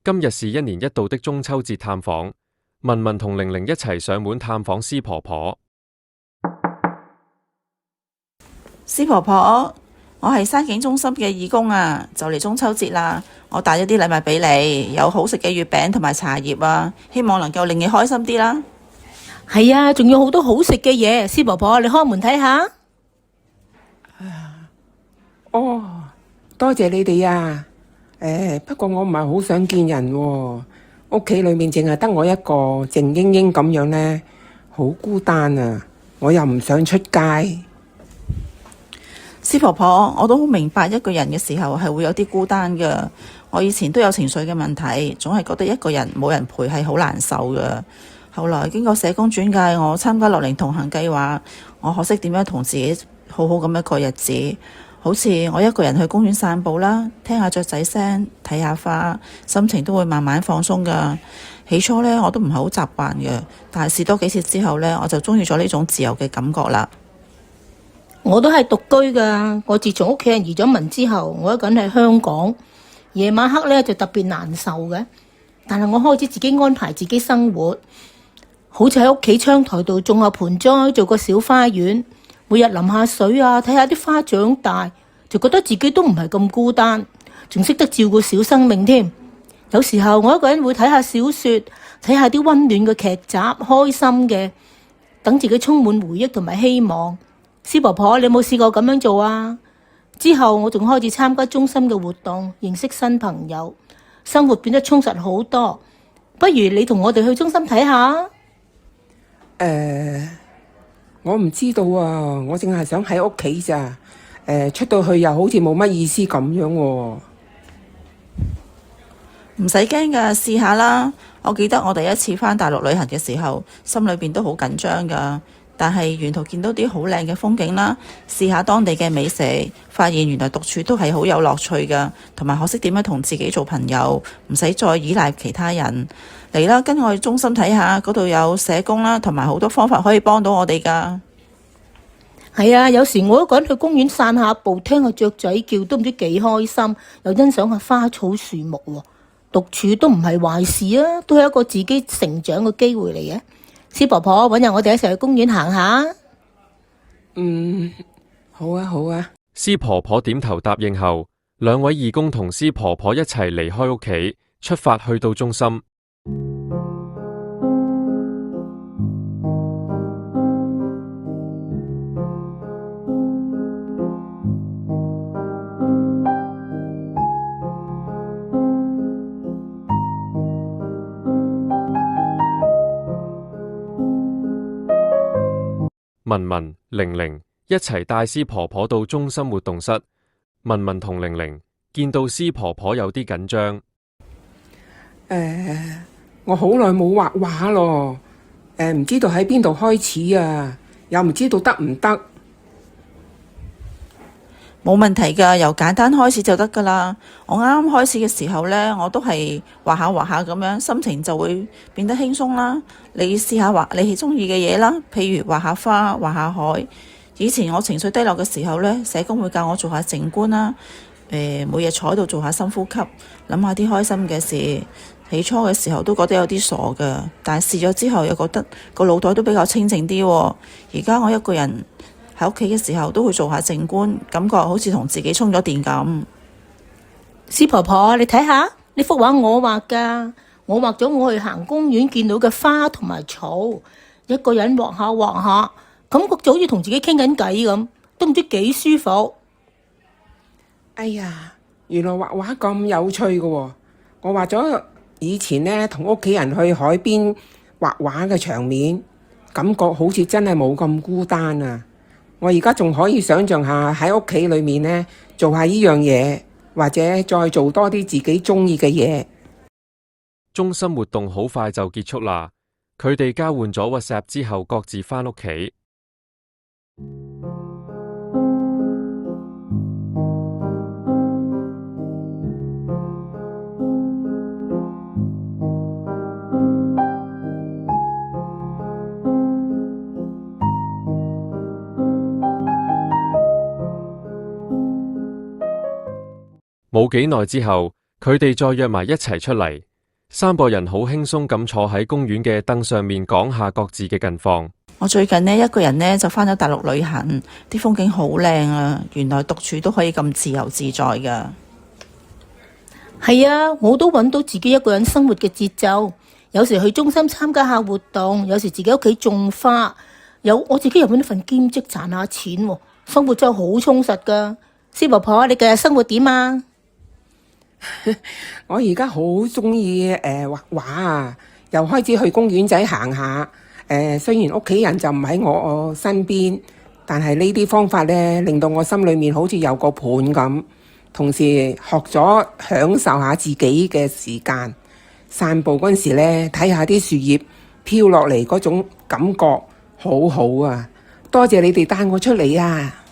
今日是一年一度的中秋節探訪，文文同玲玲一齊上門探訪施婆婆。施婆婆，我係山景中心嘅義工啊，就嚟中秋節啦，我帶咗啲禮物俾你，有好食嘅月餅同埋茶葉啊，希望能夠令你開心啲啦。係啊，仲有好多好食嘅嘢，施婆婆你開門睇下。哦，多謝你哋啊。不過我唔係好想見人喎，屋企裏面淨係得我一個靜英英咁樣呢，好孤單啊，我又唔想出街。施婆婆，我都好明白一個人嘅時候係會有啲孤單㗎。我以前都有情緒嘅問題，總係覺得一個人冇人陪係好難受㗎。後來經過社工轉介我參加樂齡同行計劃，我學識點樣同自己好好咁樣過日子。好似我一個人去公園散步啦，聽下雀仔聲，睇下花，心情都會慢慢放鬆㗎。起初呢，我都唔係好習慣嘅，但係試多幾次之後呢，我就鍾意咗呢種自由嘅感覺啦。我都係獨居噶，我自從屋企人移咗民之後，我一個人喺香港，夜晚黑呢就特別難受嘅。但係我開始自己安排自己生活，好似喺屋企窗台度種下盆栽，做個小花園，每日淋下水啊，睇下啲花長大，就覺得自己都唔係咁孤單，仲識得照顧小生命添。有時候我一個人會睇下小說，睇下啲溫暖嘅劇集，開心嘅，等自己充滿回憶同埋希望。施婆婆，你有冇試過咁樣做啊？之後我仲開始參加中心嘅活動，認識新朋友，生活變得充實好多。不如你同我哋去中心睇下？我唔知道啊，我淨係想喺屋企咋。出到去又好似冇乜意思咁樣喎。唔使驚㗎，試下啦。我記得我第一次返大陸旅行嘅時候，心裏邊都好緊張㗎。但係沿途見到啲好靚嘅風景啦，試下當地嘅美食，發現原來獨處都係好有樂趣㗎，同埋學識點樣同自己做朋友，唔使再依賴其他人。嚟啦，跟我去中心睇下，嗰度有社工啦，同埋好多方法可以幫到我哋㗎。係啊，有時我一個人去公園散下步，聽下雀仔叫，都唔知幾開心，又欣賞下花草樹木喎。獨處都唔係壞事啊，都係一個自己成長嘅機會嚟嘅。施婆婆，搵日我哋一齊去公園行下。好啊好啊。施婆婆點頭答應後，兩位義工同施婆婆一齊離開屋企，出發去到中心。文文、玲玲一齊帶施婆婆到中心活動室。文文同玲玲見到施婆婆有啲緊張。我好耐冇畫畫咯。唔知道喺邊度開始啊，又唔知道得唔得。冇問題㗎，由簡單開始就得㗎啦。我啱啱開始嘅時候呢，我都係畫下畫下咁樣，心情就會變得輕鬆啦。你試下畫你鍾意嘅嘢啦，譬如畫下花、畫下海。以前我情緒低落嘅時候呢，社工會教我做下靜觀啦。每日坐喺度做下深呼吸，諗下啲開心嘅事。起初嘅時候都覺得有啲傻㗎，但係試咗之後又覺得個腦袋都比較清靜啲喎。而家我一個人喺屋企嘅時候都會做下靜觀，感覺好似同自己充咗電咁。施婆婆，你睇下呢幅畫我畫㗎，我畫咗我去行公園見到嘅花同埋草，一個人畫下畫下，感覺就好似同自己傾緊偈咁，都唔知幾舒服。哎呀，原來畫畫咁有趣㗎喎。我畫咗以前呢，同屋企人去海邊畫畫嘅場面，感覺好似真係冇咁孤單啊。我而家仲可以想象下喺屋企裏面呢，做下呢樣嘢，或者再做多啲自己鍾意嘅嘢。中心活動好快就結束啦，佢哋交換咗 WhatsApp 之後，各自返屋企。冇幾耐之後，佢哋再約埋一齊出嚟，三個人好輕鬆咁坐喺公園嘅凳上面講下各自嘅近況。我最近呢，一個人呢就返咗大陸旅行，啲風景好靚啊！原來獨處都可以咁自由自在噶。係啊，我都揾到自己一個人生活嘅節奏。有時去中心參加下活動，有時自己屋企種花，我自己又揾一份兼職賺下錢喎，生活真係好充實噶。師婆婆，你嘅生活點啊？我而家好鍾意畫畫啊，又開始去公園仔行下。雖然屋企人就唔喺我身邊，但係呢啲方法呢，令到我心裏面好似有個伴咁，同時學咗享受下自己嘅時間。散步嗰陣時呢，睇下啲樹葉飄落嚟嗰種感覺好好啊！多謝你哋帶我出嚟啊！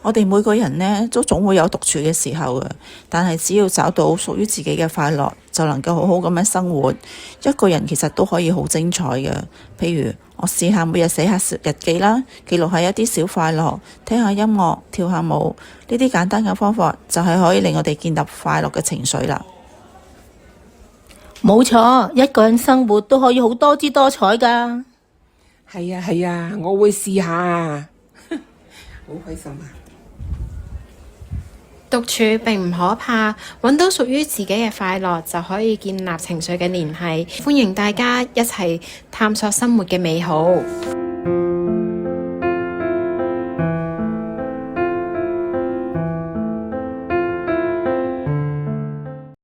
我哋每個人呢都總會有獨處嘅時候嘅，但係只要找到屬於自己嘅快樂，就能夠好好咁樣生活。一個人其實都可以好精彩嘅，譬如我試下每日寫下日記啦，記錄下一啲小快樂，聽下音樂，跳下舞，呢啲簡單嘅方法就係可以令我哋建立快樂嘅情緒啦。冇錯，一個人生活都可以好多姿多彩噶。係啊，我會試下啊，好開心啊！獨處並唔可怕，揾到屬於自己嘅快樂就可以建立情緒嘅聯繫。歡迎大家一齊探索生活嘅美好。